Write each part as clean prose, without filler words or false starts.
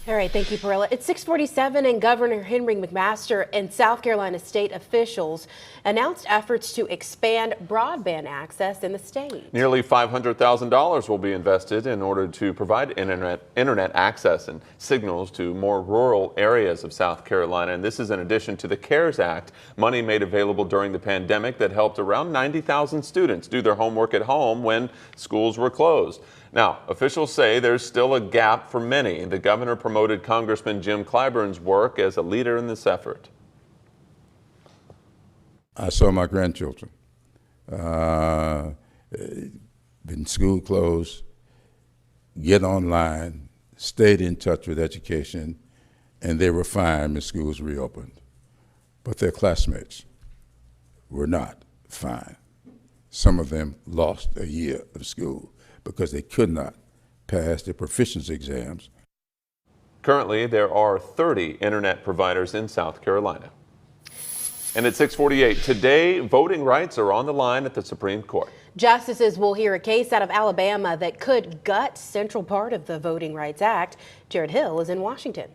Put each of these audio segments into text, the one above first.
All right, thank you, Perilla. It's 6:47, and Governor Henry McMaster and South Carolina state officials announced efforts to expand broadband access in the state. Nearly $500,000 will be invested in order to provide internet access and signals to more rural areas of South Carolina. And this is in addition to the CARES Act, money made available during the pandemic that helped around 90,000 students do their homework at home when schools were closed. Now, officials say there's still a gap for many. The governor promoted Congressman Jim Clyburn's work as a leader in this effort. I saw my grandchildren. Been school closed, get online, stayed in touch with education, and they were fine when schools reopened. But their classmates were not fine. Some of them lost a year of school because they could not pass their proficiency exams. Currently, there are 30 internet providers in South Carolina. And at 6:48 today, voting rights are on the line at the Supreme Court. Justices will hear a case out of Alabama that could gut central part of the Voting Rights Act. Jared Hill is in Washington.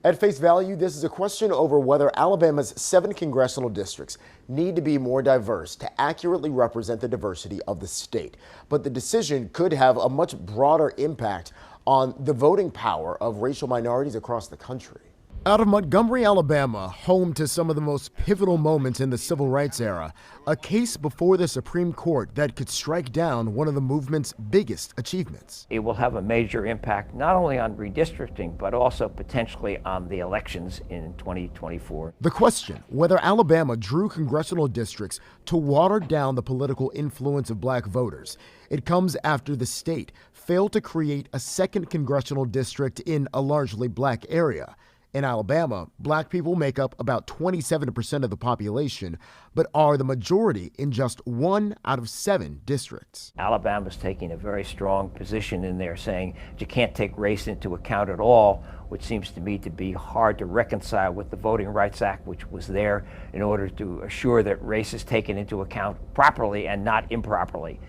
At face value, this is a question over whether Alabama's 7 congressional districts need to be more diverse to accurately represent the diversity of the state. But the decision could have a much broader impact on the voting power of racial minorities across the country. Out of Montgomery, Alabama, home to some of the most pivotal moments in the civil rights era, a case before the Supreme Court that could strike down one of the movement's biggest achievements. It will have a major impact not only on redistricting, but also potentially on the elections in 2024. The question, whether Alabama drew congressional districts to water down the political influence of black voters. It comes after the state failed to create a second congressional district in a largely black area. In Alabama, black people make up about 27% of the population, but are the majority in just 1 out of 7 districts. Alabama's taking a very strong position in there, saying you can't take race into account at all, which seems to me to be hard to reconcile with the Voting Rights Act, which was there in order to assure that race is taken into account properly and not improperly.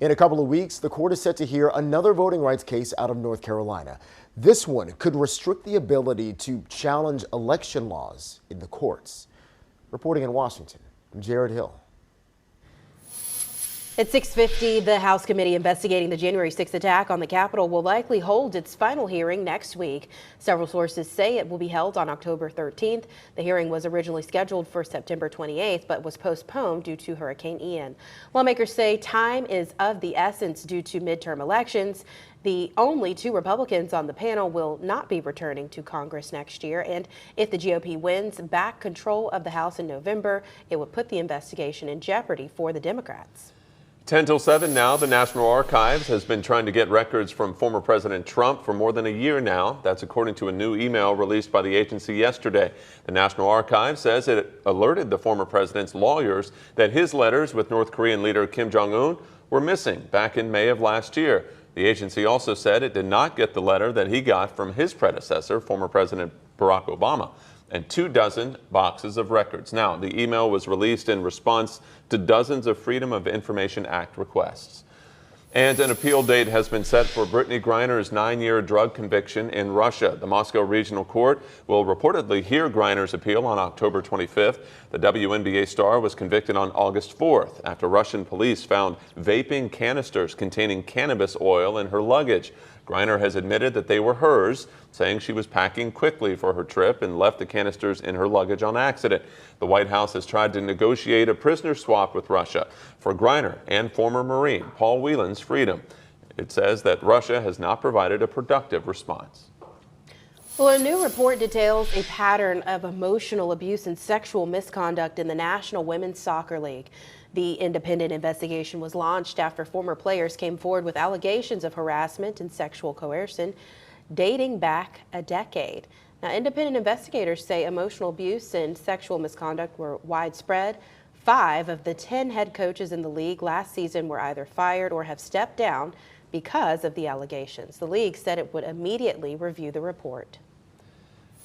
In a couple of weeks, the court is set to hear another voting rights case out of North Carolina. This one could restrict the ability to challenge election laws in the courts. Reporting in Washington, I'm Jared Hill. At 6:50, the House committee investigating the January 6th attack on the Capitol will likely hold its final hearing next week. Several sources say it will be held on October 13th. The hearing was originally scheduled for September 28th, but was postponed due to Hurricane Ian. Lawmakers say time is of the essence due to midterm elections. The only 2 Republicans on the panel will not be returning to Congress next year, and if the GOP wins back control of the House in November, it would put the investigation in jeopardy for the Democrats. 10 till 7 now. The National Archives has been trying to get records from former President Trump for more than a year now. That's according to a new email released by the agency yesterday. The National Archives says it alerted the former president's lawyers that his letters with North Korean leader Kim Jong-un were missing back in May of last year. The agency also said it did not get the letter that he got from his predecessor, former President Barack Obama, and 24 boxes of records. Now, the email was released in response to dozens of Freedom of Information Act requests. And an appeal date has been set for Brittany Griner's 9-year drug conviction in Russia. The Moscow Regional Court will reportedly hear Griner's appeal on October 25th. The WNBA star was convicted on August 4th after Russian police found vaping canisters containing cannabis oil in her luggage. Griner has admitted that they were hers, saying she was packing quickly for her trip and left the canisters in her luggage on accident. The White House has tried to negotiate a prisoner swap with Russia for Griner and former Marine Paul Whelan's freedom. It says that Russia has not provided a productive response. Well, a new report details a pattern of emotional abuse and sexual misconduct in the National Women's Soccer League. The independent investigation was launched after former players came forward with allegations of harassment and sexual coercion dating back a decade. Now, independent investigators say emotional abuse and sexual misconduct were widespread. 5 of the 10 head coaches in the league last season were either fired or have stepped down because of the allegations. The league said it would immediately review the report.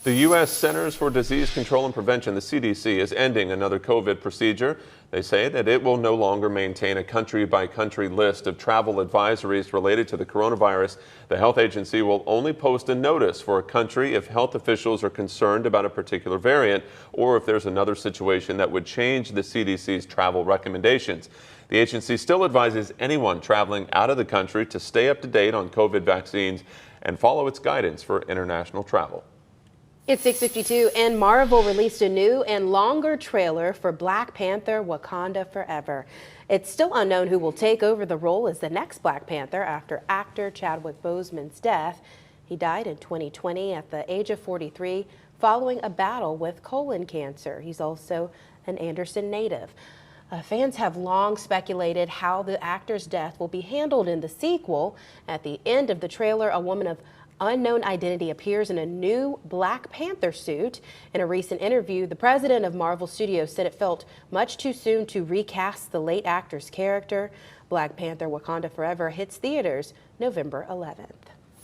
The U.S. Centers for Disease Control and Prevention, the CDC, is ending another COVID procedure. They say that it will no longer maintain a country-by-country list of travel advisories related to the coronavirus. The health agency will only post a notice for a country if health officials are concerned about a particular variant or if there's another situation that would change the CDC's travel recommendations. The agency still advises anyone traveling out of the country to stay up to date on COVID vaccines and follow its guidance for international travel. It's 6:52, and Marvel released a new and longer trailer for Black Panther: Wakanda Forever. It's still unknown who will take over the role as the next Black Panther after actor Chadwick Boseman's death. He died in 2020 at the age of 43 following a battle with colon cancer. He's also an Anderson native. Fans have long speculated how the actor's death will be handled in the sequel. At the end of the trailer, a woman of unknown identity appears in a new Black Panther suit. In a recent interview, the president of Marvel Studios said it felt much too soon to recast the late actor's character. Black Panther: Wakanda Forever hits theaters November 11th.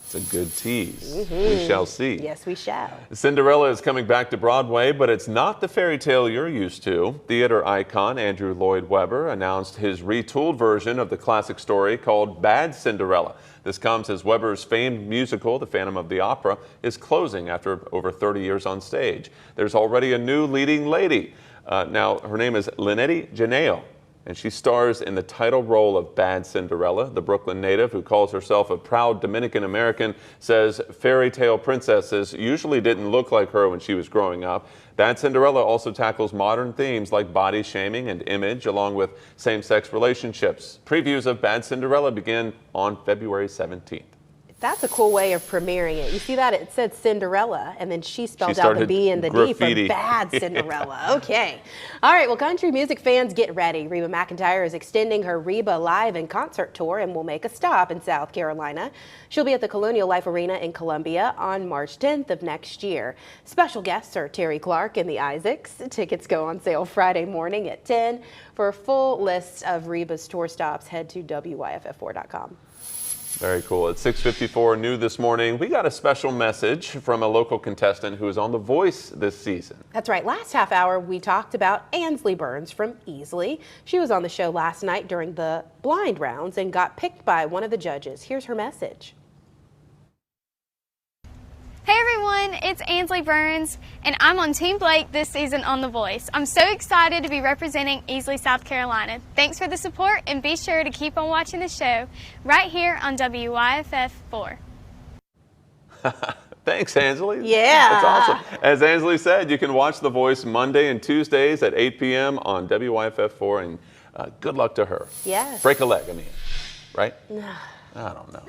It's a good tease. We shall see. Yes, we shall. Cinderella is coming back to Broadway, but it's not the fairy tale you're used to. Theater icon Andrew Lloyd Webber announced his retooled version of the classic story called Bad Cinderella. This comes as Webber's famed musical, The Phantom of the Opera, is closing after over 30 years on stage. There's already a new leading lady. Now, her name is Lynette Janeo, and she stars in the title role of Bad Cinderella. The Brooklyn native, who calls herself a proud Dominican American, says fairy tale princesses usually didn't look like her when she was growing up. Bad Cinderella also tackles modern themes like body shaming and image, along with same-sex relationships. Previews of Bad Cinderella begin on February 17th. That's a cool way of premiering it. You see that? It said Cinderella, and then she spelled She out the started B and the graffiti. D for Bad Cinderella. Okay. All right, well, country music fans, get ready. Reba McEntire is extending her Reba Live and Concert Tour and will make a stop in South Carolina. She'll be at the Colonial Life Arena in Columbia on March 10th of next year. Special guests are Terry Clark and the Isaacs. Tickets go on sale Friday morning at 10. For a full list of Reba's tour stops, head to WYFF4.com. Very cool. At 6:54 new this morning, we got a special message from a local contestant who is on The Voice this season. That's right. Last half hour, we talked about Ansley Burns from Easley. She was on the show last night during the blind rounds and got picked by one of the judges. Here's her message. Hey everyone, it's Ansley Burns, and I'm on Team Blake this season on The Voice. I'm so excited to be representing Easley, South Carolina. Thanks for the support, and be sure to keep on watching the show right here on WYFF4. Thanks, Ansley. Yeah. That's awesome. As Ansley said, you can watch The Voice Monday and Tuesdays at 8 p.m. on WYFF4, and good luck to her. Yes. Break a leg, I mean, right? I don't know.